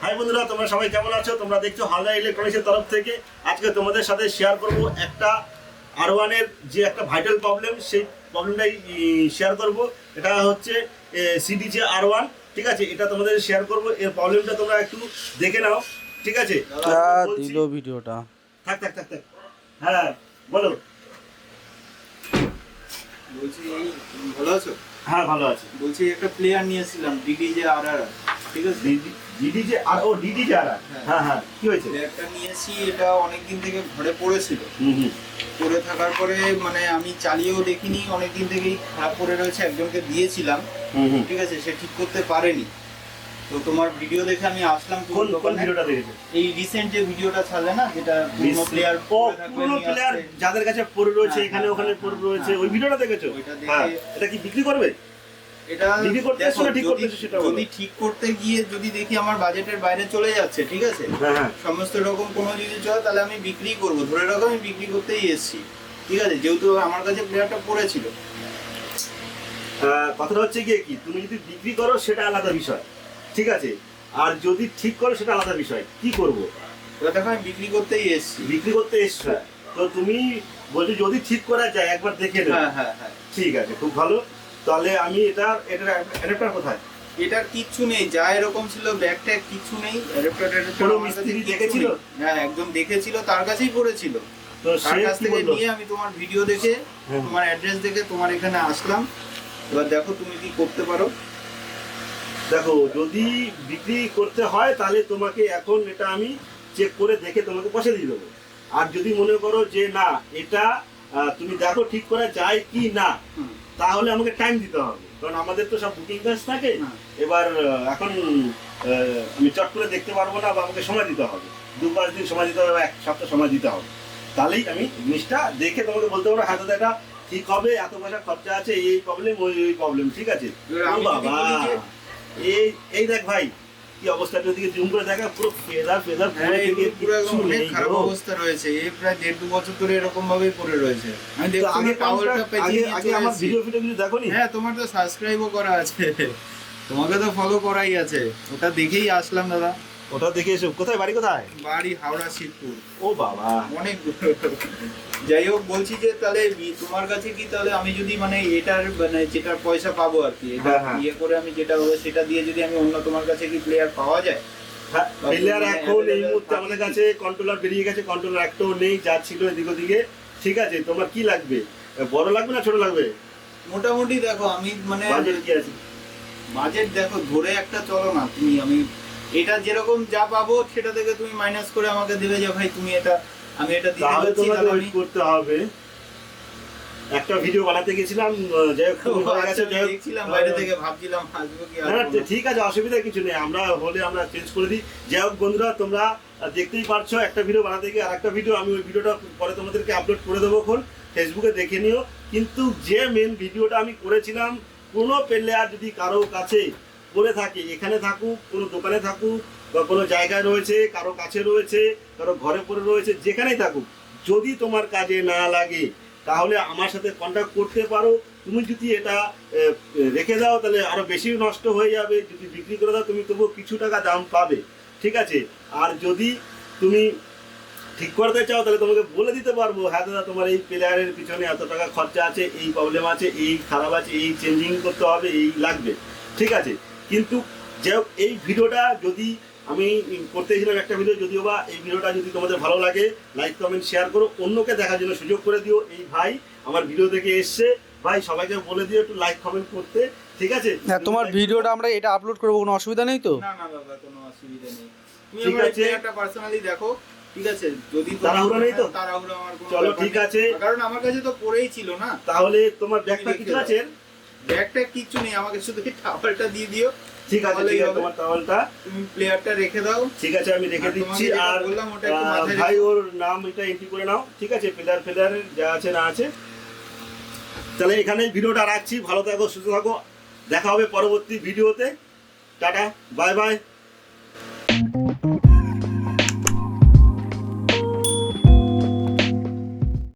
High বন্ধুরা, তোমরা সবাই কেমন আছো? তোমরা দেখছো হালদা ইলেকট্রনিক্সের তরফ থেকে আজকে তোমাদের সাথে শেয়ার করব একটা R1 এর যে একটা ভাইটাল প্রবলেম, সেই প্রবলেমটাই শেয়ার করব। এটা হচ্ছে CDJ R1, ঠিক আছে? এটা তোমাদের শেয়ার করব। এর প্রবলেমটা তোমরা একটু দেখে নাও, ঠিক আছে? দিল ভিডিওটা থাক থাক থাক থাক হ্যাঁ বলো। বলছি ভালো আছো? হ্যাঁ ভালো আছি। বলছি একটা প্লেয়ার নিয়েছিলাম DDJ RR, ঠিক আছে? DDJ RR, হ্যাঁ হ্যাঁ, কি হয়েছে? প্লেয়ারটা নিয়েছি, এটা অনেকদিন থেকে ঘরে পড়েছিল। হুম পড়ে থাকার পরে মানে আমি চালিয়েও দেখিনি, অনেকদিন থেকেই খারাপ পড়ে রয়েছে। একজনকে দিয়েছিলাম, হুম ঠিক আছে, সে ঠিক করতে পারেনি। তো তোমার ভিডিও দেখে আমি আসলাম। কোন ভিডিওটা দেখেছো? এই রিসেন্ট যে ভিডিওটা ছাড়লে না, যেটা পুরনো প্লেয়ার যাদের কাছে পড়ে রয়েছে, এখানে ওখানে পড়ে রয়েছে, ওই ভিডিওটা দেখেছো? হ্যাঁ, এটা কি বিক্রি করবে? এটা বিক্রি করতে এসছো না ঠিক করতে এসছো সেটা বলো। যদি ঠিক করতে গিয়ে যদি দেখি আমার বাজেটের বাইরে চলে যাচ্ছে, ঠিক আছে, হ্যাঁ সমস্ত রকম কোনো যদি চলে, তাহলে আমি বিক্রি করব। ধরে রাখো আমি বিক্রি করতেই এসেছি, ঠিক আছে, যেহেতু আমার কাছে প্লেয়ারটা পড়েছিল। কথাটা হচ্ছে গিয়ে কি, তুমি যদি বিক্রি করো সেটা আলাদা বিষয়, ঠিক আছে, আর যদি ঠিক করো সেটা আলাদা বিষয়। কি করবো? এবার দেখো আমি বিক্রি করতেই এসেছি। বিক্রি করতে এসছো, তো তুমি বলছো যদি ঠিক করা যায় একবার দেখে নেবে। হ্যাঁ, ঠিক আছে, খুব ভালো। তাহলে আমি এটার অ্যাডাপ্টার কোথায়? এটার কিচ্ছু নেই, যা এরকম ছিল ব্যাগ ট্যাগ কিচ্ছু নেই। কোনো মিস্ত্রি দেখেছিল? হ্যাঁ, একদম দেখেছিল, তার কাছেই পড়েছিল। তো তার সে কাছ কি থেকে বললো? নিয়ে আমি তোমার ভিডিও দেখে, তোমার অ্যাড্রেস দেখে তোমার এখানে আসলাম। এবার দেখো তুমি কি করতে পারো। দেখো, যদি বিক্রি করতে হয় তাহলে তোমাকে এখন এটা আমি চেক করে দেখে তোমাকে পয়সা দিয়ে দেবো। আর যদি মনে করো যে না, এটা তুমি দেখো ঠিক করা যায় কি না, তাহলে আমাকে টাইম দিতে হবে, কারণ আমাদের তো সব বুকিং কাজ থাকে। এবার এখন আমি চট করে দেখতে পারবো না, বা আমাকে সময় দিতে হবে, 2-5 দিন সময় দিতে হবে, বা 1 সপ্তাহ সময় দিতে হবে। তাহলেই আমি জিনিসটা দেখে তোমাকে বলতে পারবো হ্যাঁ দাদা এটা ঠিক হবে, এত পয়সা খরচা আছে, এই প্রবলেম ওই প্রবলেম, ঠিক আছে? আমি যদি বাবা, বলি যে এই দেখ ভাই, কি অবস্থা, দিকে জুম করে দেখা, পুরো ফেদার পুরো একদম অনেক খারাপ অবস্থা রয়েছে। এই প্রায় 1.5-2 বছর ধরে এরকম ভাবেই পড়ে রয়েছে। আমি দেখছি আগে টাওয়ালটা পেঁচিয়ে নিয়ে আগে চলে আমার এসেছি। ভিডিও গুলো দেখোনি? হ্যাঁ, তোমার তো সাবস্ক্রাইবও করা আছে, তোমাকে তো ফলো করাই আছে। ওটা দেখেই আসলাম দাদা। ওটা দেখে এসো। কোথায় বাড়ি, কোথায়? বাড়ি হাওড়া শিবপুর। ও বাবা, অনেক যাই হোক, বলছি যে তাহলে তোমার কাছে কি, তাহলে আমি যদি মানে এটার মানে যেটার পয়সা পাবো আর কি, এটা ইয়ে করে আমি যেটা হবে সেটা দিয়ে যদি আমি অন্য তোমার কাছে কি প্লেয়ার পাওয়া যায়? প্লেয়ার এখন এই মুহূর্তে আমাদের কাছে কন্ট্রোলার বেরিয়ে গেছে, কন্ট্রোলার একটাও নেই, যা ছিল এদিক ওদিকে, ঠিক আছে? তোমার কি লাগবে? বড় লাগবে না ছোট লাগবে? মোটামুটি দেখো, আমি মানে বাজেট কি আছে? বাজেট দেখো, ধরে একটা চলো না তুমি, আমি এটা যেরকম যা পাবো সেটা থেকে তুমি মাইনাস করে আমাকে দেবে যে ভাই তুমি এটা, আমি এটা দিতে তাহলে পারছি। তোমাকে তাহলে ওয়েট করতে হবে। একটা ভিডিও বানাতে গেছিলাম, যাই হোক হয়ে গেছে, যাই হোক দেখছিলাম বাইরে থেকে, ভাবছিলাম আসবো কি না না, ঠিক আছে, অসুবিধা কিছু নেই, আমরা হলে আমরা চেঞ্জ করে দিই। যাই হোক বন্ধুরা, তোমরা দেখতেই পারছো একটা ভিডিও বানাতে গিয়ে আর একটা ভিডিও, আমি ওই ভিডিওটা পরে তোমাদেরকে আপলোড করে দেবো, এখন ফেসবুকে দেখে নিও। কিন্তু যে মেন ভিডিওটা আমি করেছিলাম, কোনো প্লেয়ার যদি কারো কাছে পড়ে থাকে, এখানে থাকুক, কোনো দোকানে থাকুক, বা কোনো জায়গায় রয়েছে, কারো কাছে রয়েছে, কারো ঘরে পড়ে রয়েছে, যেখানেই থাকুক, যদি তোমার কাজে না লাগে তাহলে আমার সাথে কন্ট্যাক্ট করতে পারো। তুমি যদি এটা রেখে দাও তাহলে আরো বেশি নষ্ট হয়ে যাবে, যদি বিক্রি করে দাও তুমি তবুও কিছু টাকা দাম পাবে, ঠিক আছে? আর যদি তুমি ঠিক করতে চাও তাহলে তোমাকে বলে দিতে পারবো হ্যাঁ দাদা তোমার এই প্লেয়ারের পিছনে এত টাকা খরচা আছে, এই প্রবলেম আছে, এই খারাপ আছে, এই চেঞ্জিং করতে হবে, এই লাগবে, ঠিক আছে? কিন্তু যাই হোক, এই ভিডিওটা যদি আমি করতে গেছিলাম একটা ভিডিও, যদিও বা এই ভিডিওটা যদি তোমাদের ভালো লাগে, লাইক কমেন্ট শেয়ার করো, অন্যকে দেখার জন্য সুযোগ করে দিও। এই ভাই আমার ভিডিও দেখে এসছে, ভাই সবাইকে বলে দিও একটু লাইক কমেন্ট করতে, ঠিক আছে? হ্যাঁ, তোমার ভিডিওটা আমরা এটা আপলোড করবো, কোনো অসুবিধা নেই তো? না না বাবা, কোনো অসুবিধা নেই। তুমি ঠিক আমার আছে, একটা পার্সোনালি দেখো, ঠিক আছে? যদি তাড়াহুড়ো নেই তো? তাড়াহুড়ো আমার কোনো চলো, ব্যাপার ঠিক নেই। আছে। কারণ আমার কাছে তো পড়েই ছিল না। তাহলে তোমার ব্যাগটা কিছু আছে? ব্যাগটা কিচ্ছু নেই, আমাকে শুধু টাওয়ালটা দিয়ে দিও। ঠিক আছে, ঠিক আছে, তোমার টাওয়ালটা তুমি প্লেয়ারটা রেখে দাও। ঠিক আছে, আমি রেখে দিচ্ছি। আর বললাম ওটা একটু মাথায় ভাই ওর নাম এটা এন্ট্রি করে নাও, ঠিক আছে? প্লেয়ারের যা আছে না আছে। তাহলে এখানে ভিডিওটা রাখছি, ভালো থাকো, সুস্থ থাকো, দেখা হবে পরবর্তী ভিডিওতে। Tata, bye bye.